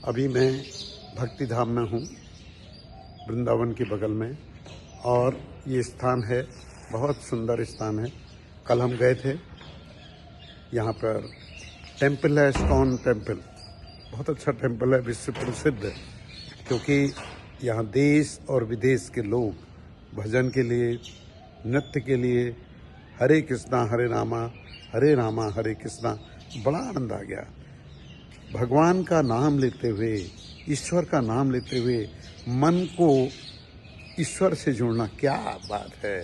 अभी मैं भक्ति धाम में हूँ, वृंदावन के बगल में, और ये स्थान है, बहुत सुंदर स्थान है। कल हम गए थे, यहाँ पर टेम्पल है, इस्कॉन टेम्पल, बहुत अच्छा टेम्पल है, विश्व प्रसिद्ध है, क्योंकि यहाँ देश और विदेश के लोग भजन के लिए, नृत्य के लिए, हरे कृष्णा हरे रामा हरे कृष्णा, बड़ा आनंद आ गया। भगवान का नाम लेते हुए, ईश्वर का नाम लेते हुए मन को ईश्वर से जोड़ना, क्या बात है।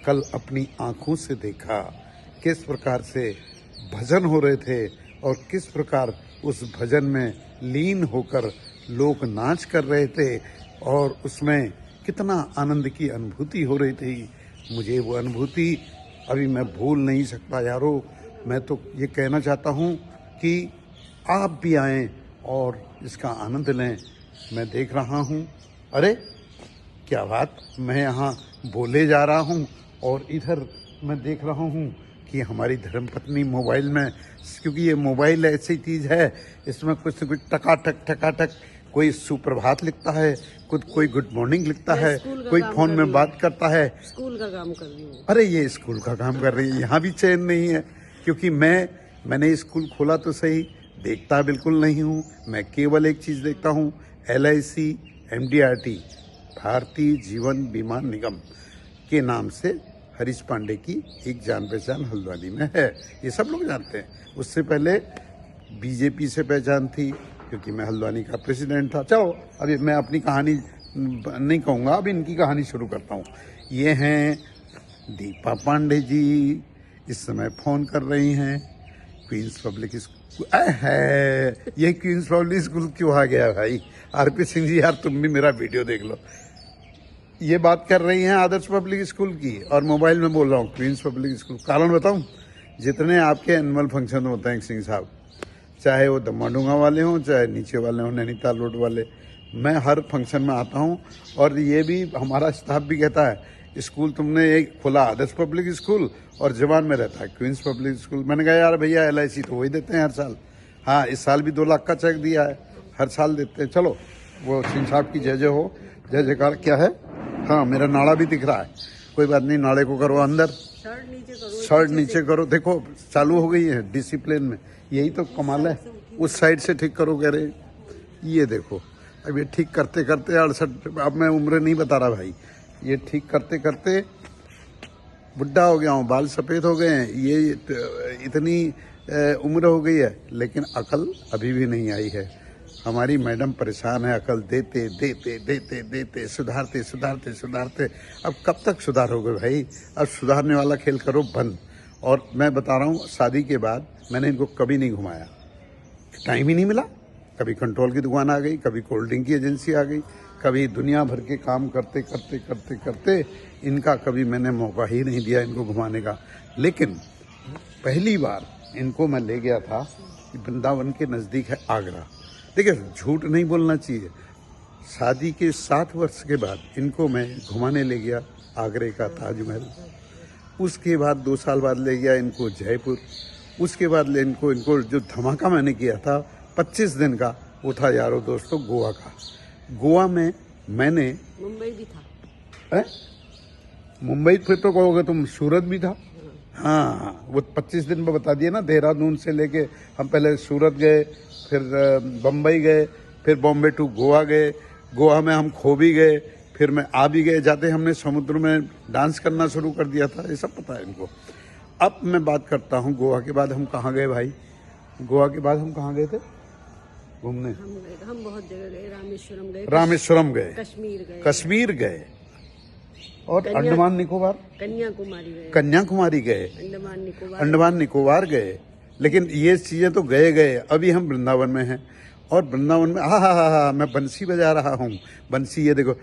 कल अपनी आंखों से देखा किस प्रकार से भजन हो रहे थे और किस प्रकार उस भजन में लीन होकर लोग नाच कर रहे थे, और उसमें कितना आनंद की अनुभूति हो रही थी। मुझे वो अनुभूति अभी मैं भूल नहीं सकता यारो। मैं तो ये कहना चाहता हूँ कि आप भी आएं और इसका आनंद लें। मैं देख रहा हूँ, अरे क्या बात, मैं यहाँ बोले जा रहा हूँ और इधर मैं देख रहा हूँ कि हमारी धर्मपत्नी मोबाइल में, क्योंकि ये मोबाइल ऐसी चीज़ है, इसमें कुछ न कुछ टकाटक कोई सुप्रभात लिखता है, कोई गुड मॉर्निंग लिखता है, कोई फोन में बात करता है। स्कूल का काम कर रही हूँ। अरे ये स्कूल का काम कर रही है, यहाँ भी चैन नहीं है, क्योंकि मैंने स्कूल खोला तो सही, देखता बिल्कुल नहीं हूँ। मैं केवल एक चीज़ देखता हूँ, LIC MDRT, भारतीय जीवन बीमा निगम के नाम से हरीश पांडे की एक जान पहचान हल्द्वानी में है, ये सब लोग जानते हैं। उससे पहले BJP से पहचान थी, क्योंकि मैं हल्द्वानी का प्रेसिडेंट था। चलो अभी मैं अपनी कहानी नहीं कहूँगा, अब इनकी कहानी शुरू करता हूँ। ये हैं दीपा पांडे जी, इस समय फ़ोन कर रही हैं। क्वींस पब्लिक स्कूल है, ये क्वींस पब्लिक स्कूल क्यों आ गया भाई? RP सिंह जी, यार तुम भी मेरा वीडियो देख लो। ये बात कर रही हैं आदर्श पब्लिक स्कूल की, और मोबाइल में बोल रहा हूँ क्वींस पब्लिक स्कूल। कारण बताऊँ, जितने आपके एनुअल फंक्शन होते हैं सिंह साहब, चाहे वो दमाडूंगा वाले हों, चाहे नीचे वाले हों, नैनीताल रोड वाले, मैं हर फंक्शन में आता हूँ। और ये भी हमारा स्टाफ भी कहता है, स्कूल तुमने एक खोला आदर्श पब्लिक स्कूल और जवान में रहता है क्वींस पब्लिक स्कूल। मैंने कहा यार भैया, LIC तो वही देते हैं हर साल। हाँ, इस साल भी 2 लाख का चेक दिया है, हर साल देते हैं। चलो, वो सिंह साहब की जय जय हो, जय जयकार। क्या है? हाँ, मेरा नाड़ा भी दिख रहा है, कोई बात नहीं, नाड़े को करो अंदर, शर्ट नीचे करो। देखो चालू हो गई है डिसिप्लिन में, यही तो कमाल है। उस साइड से ठीक करो, कह रहे। ये देखो, अब ये ठीक करते करते 68, अब मैं उम्र नहीं बता रहा भाई, ये ठीक करते करते बुढ़ा हो गया हूँ, बाल सफ़ेद हो गए हैं, ये इतनी उम्र हो गई है, लेकिन अकल अभी भी नहीं आई है। हमारी मैडम परेशान है, अकल देते देते देते देते सुधारते सुधारते सुधारते। अब कब तक सुधारोगे भाई? अब सुधारने वाला खेल करो बंद। और मैं बता रहा हूँ, शादी के बाद मैंने इनको कभी नहीं घुमाया, टाइम ही नहीं मिला। कभी कंट्रोल की दुकान आ गई, कभी कोल्ड ड्रिंक की एजेंसी आ गई, कभी दुनिया भर के काम करते करते करते करते इनका कभी मैंने मौका ही नहीं दिया इनको घुमाने का। लेकिन पहली बार इनको मैं ले गया था, वृंदावन के नज़दीक है आगरा। देखिए, झूठ नहीं बोलना चाहिए, शादी के 7 वर्ष के बाद इनको मैं घुमाने ले गया आगरे का ताजमहल। उसके बाद 2 साल बाद ले गया इनको जयपुर। उसके बाद इनको जो धमाका मैंने किया था 25 दिन का, वो था यारों दोस्तों गोवा का। गोवा में मैंने, मुंबई भी था। मुंबई फिर तो कहोगे तुम, सूरत भी था। हाँ, वो 25 दिन में बता दिया ना। देहरादून से लेके हम पहले सूरत गए, फिर बम्बई गए, फिर बॉम्बे टू गोवा गए। गोवा में हम खो भी गए, फिर मैं आ भी गए। जाते हमने समुद्र में डांस करना शुरू कर दिया था, ये सब पता है इनको। अब मैं बात करता हूँ, गोवा के बाद हम कहाँ गए भाई? गोवा के बाद हम कहाँ गए थे घूमने? हम बहुत जगह गए, रामेश्वरम गए, कश्मीर गए, और अंडमान निकोबार, कन्याकुमारी गए, अंडमान निकोबार गए। लेकिन ये चीज़ें तो गए। अभी हम वृंदावन में हैं, और वृंदावन में हा मैं बंसी बजा रहा हूँ। बंसी, ये देखो,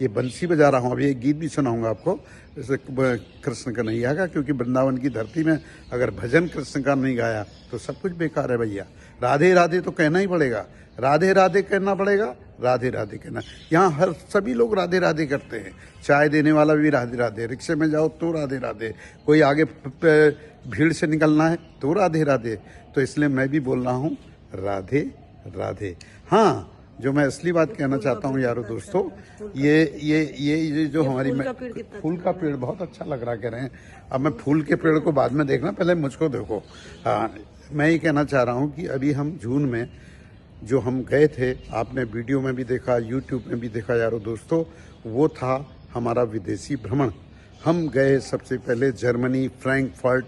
ये बंसी बजा रहा हूँ। अभी एक गीत भी सुनाऊंगा आपको, जैसे कृष्ण का नहीं आएगा, क्योंकि वृंदावन की धरती में अगर भजन कृष्ण का नहीं गाया तो सब कुछ बेकार है भैया। राधे राधे तो कहना ही पड़ेगा, राधे राधे कहना पड़ेगा, राधे राधे कहना। यहाँ सभी लोग राधे राधे करते हैं। चाय देने वाला भी राधे राधे, रिक्शे में जाओ तो राधे राधे, कोई आगे भीड़ से निकलना है तो राधे राधे। तो इसलिए मैं भी बोल रहा हूँ, राधे राधे। हाँ, जो मैं असली बात कहना चाहता हूँ यारो दोस्तों, ये जो हमारी फूल का पेड़ कितना फूल का पेड़ बहुत अच्छा लग रहा कह रहे हैं। अब मैं फूल के पेड़ को बाद में देखना, पहले मुझको देखो। हाँ, मैं ये कहना चाह रहा हूँ कि अभी हम जून में जो हम गए थे, आपने वीडियो में भी देखा, यूट्यूब में भी देखा यारो दोस्तों, वो था हमारा विदेशी भ्रमण। हम गए सबसे पहले जर्मनी फ्रैंकफर्ट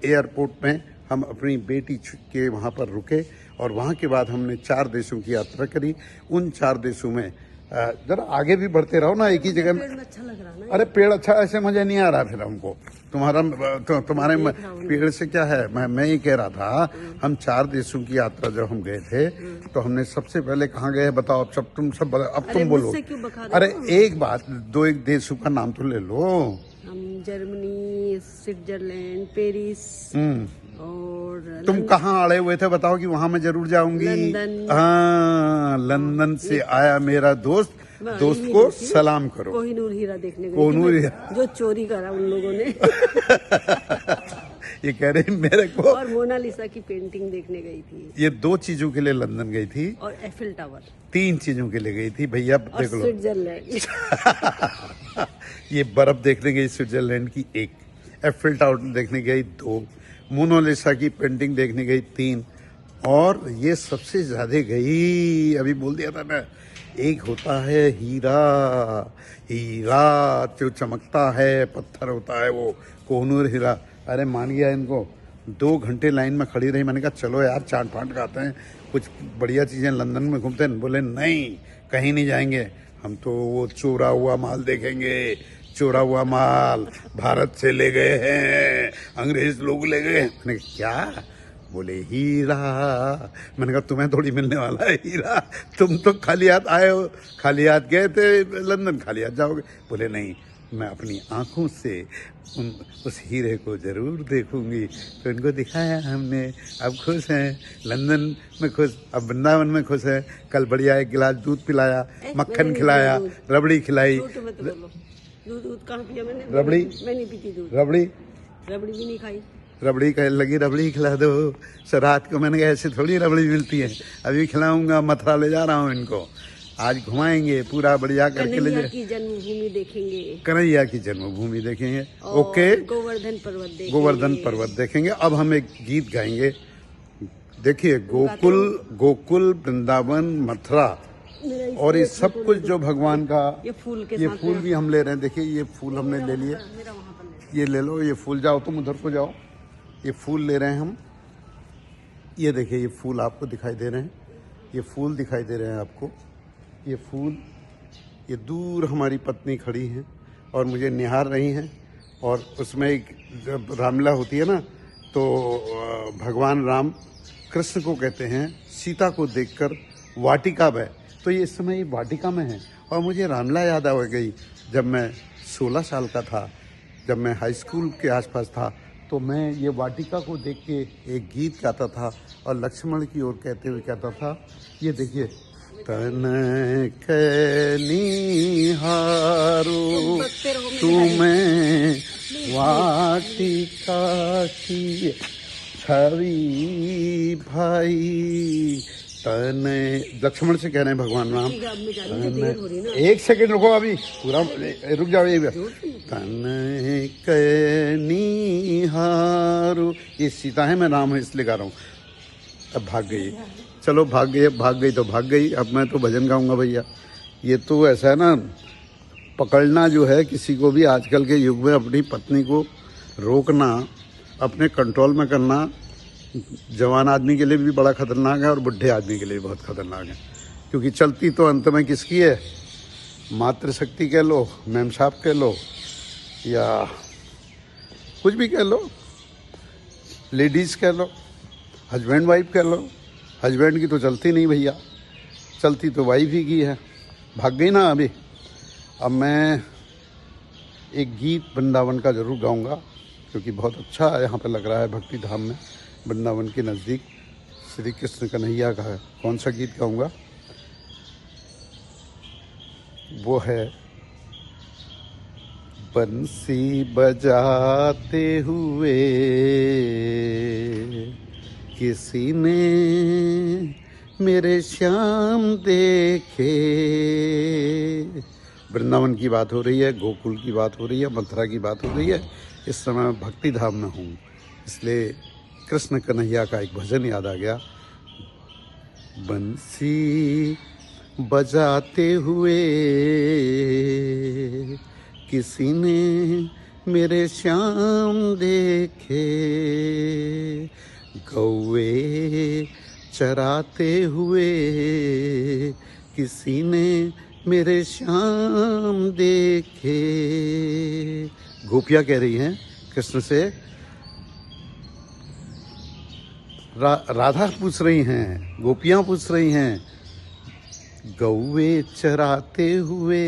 एयरपोर्ट में हम अपनी बेटी के वहाँ पर रुके और वहाँ के बाद हमने 4 देशों की यात्रा करी। उन 4 देशों में जरा आगे भी बढ़ते रहो ना, एक ही जगह में। पेड़ में अच्छा लग रहा ना। अरे पेड़ अच्छा, ऐसे मजा नहीं आ रहा फिर हमको तुम्हारे पेड़ से क्या है। मैं ये कह रहा था, हम 4 देशों की यात्रा जब हम गए थे तो हमने सबसे पहले कहाँ गए बताओ। अब तुम बोलो। मुझसे क्यों बता रहे अरे हो? एक बात, 1 देशों का नाम तो ले लो। हम जर्मनी, स्विट्जरलैंड, पेरिस और तुम कहाँ अड़े हुए थे बताओ कि वहां मैं जरूर जाऊंगी। लंदन। हाँ, लंदन से आया मेरा दोस्त को सलाम करो। कोहिनूर हीरा देखने गई कोहिनूर थी हीरा। जो चोरी करा उन लोगों ने। ये कह रहे मेरे को। और मोनालिसा की पेंटिंग देखने गई थी। ये 2 चीजों के लिए लंदन गई थी और एफिल टावर। 3 चीजों के लिए गई थी भैया, और देख लो। स्विट्जरलैंड। ये बर्फ देखने गई स्विट्जरलैंड की 1, एफिल टावर देखने गई 2, मोनालिसा की पेंटिंग देखने गई 3, और ये सबसे ज्यादा गई, अभी बोल दिया था ना, एक होता है हीरा जो चमकता है, पत्थर होता है वो, कोहिनूर हीरा। अरे मान गया इनको, 2 घंटे लाइन में खड़ी रही। मैंने कहा चलो यार चाट फाट खाते हैं, कुछ बढ़िया चीजें लंदन में घूमते हैं। बोले नहीं, कहीं नहीं जाएंगे, हम तो वो चोरा हुआ माल देखेंगे। चोरा हुआ माल भारत से ले गए हैं, अंग्रेज लोग ले गए। मैंने कहा क्या? बोले हीरा। मैंने कहा तुम्हें थोड़ी मिलने वाला है हीरा, तुम तो खाली हाथ आए हो, खाली हाथ गए थे लंदन, खाली हाथ जाओगे। बोले नहीं, मैं अपनी आंखों से उस हीरे को जरूर देखूंगी। तो इनको दिखाया हमने। अब खुश हैं, लंदन में खुश, अब वृंदावन में खुश है। कल बढ़िया 1 गिलास दूध पिलाया, मक्खन खिलाया, रबड़ी खिलाई। दूध कहाँ पिया मैंने? रबड़ी? मैं नहीं पीती दूध। रबड़ी भी नहीं खाई। रबड़ी कह लगी, रबड़ी खिला दो। सर रात को मैंने कहा ऐसे थोड़ी रबड़ी मिलती है, अभी खिलाऊंगा। मथुरा ले जा रहा हूँ इनको, आज घुमाएंगे पूरा बढ़िया करके ले कन्हैया की जन्मभूमि देखेंगे। कन्हैया की जन्मभूमि देखेंगे। ओके, गोवर्धन पर्वत देखेंगे। अब हम एक गीत गाएंगे। देखिए, गोकुल वृंदावन मथुरा और ये सब कुछ जो भगवान का, ये फूल भी हम ले रहे हैं। देखिए ये फूल हमने ले लिए, ये ले लो, ये फूल। जाओ तुम उधर को जाओ, ये फूल ले रहे हैं हम। ये देखिए, ये फूल आपको दिखाई दे रहे हैं, ये फूल दिखाई दे रहे हैं आपको, ये फूल। ये दूर हमारी पत्नी खड़ी हैं और मुझे निहार रही हैं। और उसमें एक जब रामलीला होती है ना, तो भगवान राम कृष्ण को कहते हैं सीता को देखकर वाटिका में, तो ये इस समय ये वाटिका में है। और मुझे रामलीला याद आ गई, जब मैं 16 साल का था, जब मैं हाई स्कूल के आसपास था, तो मैं ये वाटिका को देख के एक गीत गाता था और लक्ष्मण की ओर कहते हुए कहता था, ये देखिए, तन निहारो तुम्हें वाटिका की छवि भाई। तन, लक्ष्मण से कह रहे हैं भगवान राम। एक सेकंड रुको, अभी पूरा रुक जाओ। तन निहारो, ये सीता है, मैं राम है इसलिए गा रहा हूँ। अब भाग गई, चलो भाग गई तो भाग गई। अब मैं तो भजन गाऊंगा भैया। ये तो ऐसा है ना, पकड़ना जो है किसी को भी आजकल के युग में, अपनी पत्नी को रोकना, अपने कंट्रोल में करना, जवान आदमी के लिए भी बड़ा खतरनाक है और बुढ़े आदमी के लिए भी बहुत खतरनाक है। क्योंकि चलती तो अंत में किसकी है? मातृशक्ति कह लो, मैम साहब कह लो, या कुछ भी कह लो, लेडीज़ कह लो, हस्बैंड वाइफ कह लो। हस्बैंड की तो चलती नहीं भैया, चलती तो वाइफ ही की है। भाग गई ना अभी। अब मैं एक गीत वृंदावन का ज़रूर गाऊंगा, क्योंकि बहुत अच्छा यहाँ पे लग रहा है भक्ति धाम में, वृंदावन के नज़दीक श्री कृष्ण कन्हैया का है। कौन सा गीत गाऊंगा? वो है, बंसी बजाते हुए किसी ने मेरे श्याम देखे। वृंदावन की बात हो रही है, गोकुल की बात हो रही है, मथुरा की बात हो रही है। इस समय मैं भक्ति धाम में हूँ, इसलिए कृष्ण कन्हैया का एक भजन याद आ गया। बंसी बजाते हुए किसी ने मेरे श्याम देखे, कौवे चराते हुए किसी ने मेरे श्याम देखे। गोपियाँ कह रही हैं कृष्ण से, राधा पूछ रही हैं, गोपियाँ पूछ रही हैं, कौवे चराते हुए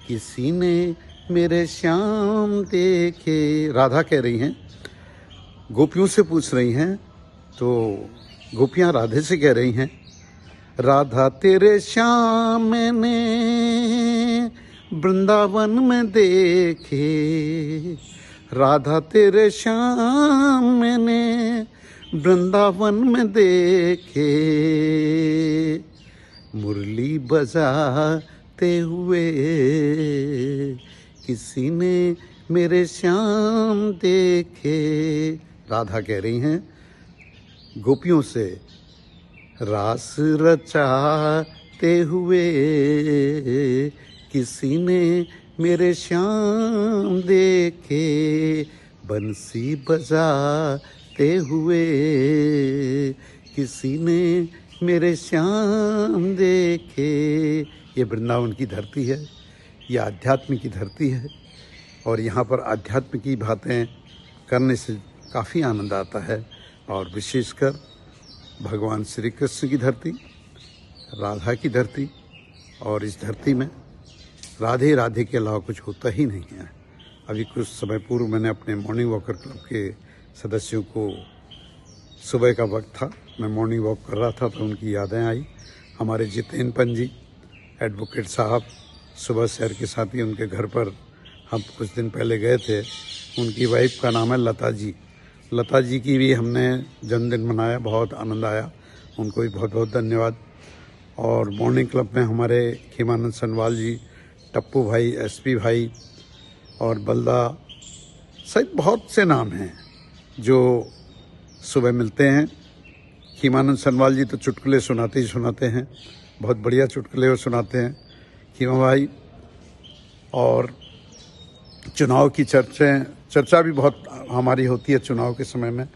किसी ने मेरे श्याम देखे। राधा कह रही हैं, गोपियों से पूछ रही हैं, तो गोपियाँ राधे से कह रही हैं, राधा तेरे श्याम मैंने वृंदावन में देखे, राधा तेरे श्याम मैंने वृंदावन में देखे, मुरली बजाते हुए किसी ने मेरे श्याम देखे। राधा कह रही हैं गोपियों से, रास रचाते हुए किसी ने मेरे श्याम देखे, बंसी बजाते हुए किसी ने मेरे श्याम देखे। ये वृंदावन की धरती है, ये आध्यात्म की धरती है, और यहाँ पर आध्यात्म की बातें करने से काफ़ी आनंद आता है। और विशेषकर भगवान श्री कृष्ण की धरती, राधा की धरती, और इस धरती में राधे राधे के अलावा कुछ होता ही नहीं है। अभी कुछ समय पूर्व मैंने अपने मॉर्निंग वॉकर क्लब के सदस्यों को, सुबह का वक्त था, मैं मॉर्निंग वॉक कर रहा था तो उनकी यादें आई। हमारे जितेन पंजी एडवोकेट साहब, सुबह शहर के साथी, उनके घर पर हम कुछ दिन पहले गए थे। उनकी वाइफ का नाम है लता जी। लता जी की भी हमने जन्मदिन मनाया, बहुत आनंद आया, उनको भी बहुत बहुत धन्यवाद। और मॉर्निंग क्लब में हमारे खीमानंद सनवाल जी, टप्पू भाई, एसपी भाई और बल्दा सहित बहुत से नाम हैं जो सुबह मिलते हैं। खीमानंद सनवाल जी तो चुटकुले सुनाते ही सुनाते हैं, बहुत बढ़िया चुटकुले वो सुनाते हैं खीमा भाई। और चुनाव की चर्चा भी बहुत हमारी होती है चुनाव के समय में,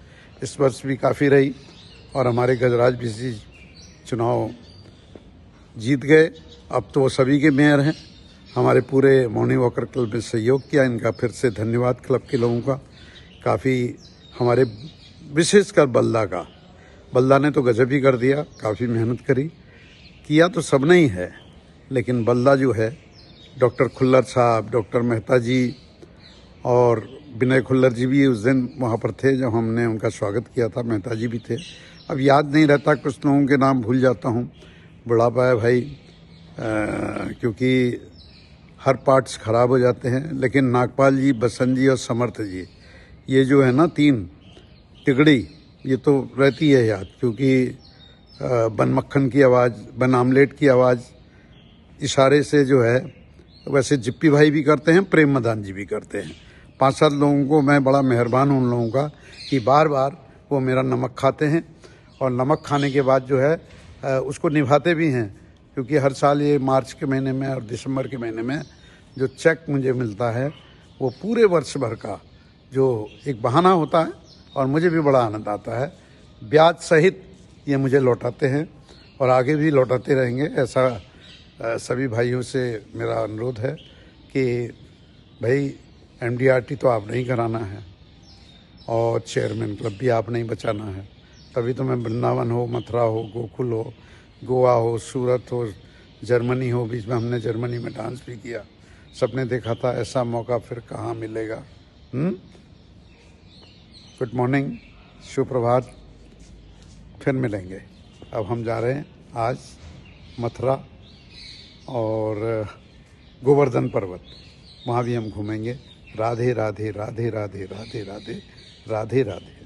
इस वर्ष भी काफ़ी रही, और हमारे गजराज भी जी चुनाव जीत गए। अब तो वो सभी के मेयर हैं। हमारे पूरे मॉर्निंग वॉकर क्लब में सहयोग किया, इनका फिर से धन्यवाद क्लब के लोगों का। काफ़ी हमारे विशेषकर बल्दा ने तो गजब ही कर दिया, काफ़ी मेहनत करी, किया तो सब ने ही है, लेकिन बल्दा जो है, डॉक्टर खुल्लर साहब, डॉक्टर मेहता जी और विनय खुल्लर जी भी उस दिन वहाँ पर थे जब हमने उनका स्वागत किया था। मेहता जी भी थे। अब याद नहीं रहता, कुछ लोगों के नाम भूल जाता हूँ, बुढ़ापा है भाई, क्योंकि हर पार्ट्स ख़राब हो जाते हैं। लेकिन नागपाल जी, बसंत जी और समर्थ जी, ये जो है ना तीन तिगड़ी, ये तो रहती है याद, क्योंकि बन मक्खन की आवाज़, बन आमलेट की आवाज़ इशारे से जो है, वैसे जिप्पी भाई भी करते हैं, प्रेम मदान जी भी करते हैं। 5-7 लोगों को मैं बड़ा मेहरबान हूँ उन लोगों का कि बार बार वो मेरा नमक खाते हैं, और नमक खाने के बाद जो है उसको निभाते भी हैं, क्योंकि हर साल ये मार्च के महीने में और दिसंबर के महीने में जो चेक मुझे मिलता है वो पूरे वर्ष भर का जो एक बहाना होता है, और मुझे भी बड़ा आनंद आता है। ब्याज सहित ये मुझे लौटाते हैं और आगे भी लौटाते रहेंगे। ऐसा सभी भाइयों से मेरा अनुरोध है कि भाई MDRT तो आपने ही कराना है, और चेयरमैन क्लब भी आपने ही बचाना है। तभी तो मैं वृंदावन हो, मथुरा हो, गोकुल हो, गोवा हो, सूरत हो, जर्मनी हो, बीच में हमने जर्मनी में डांस भी किया, सबने देखा था। ऐसा मौका फिर कहाँ मिलेगा। गुड मॉर्निंग, सुप्रभात, फिर मिलेंगे। अब हम जा रहे हैं आज मथुरा और गोवर्धन पर्वत, वहाँ भी हम घूमेंगे। राधे राधे राधे राधे राधे राधे राधे राधे।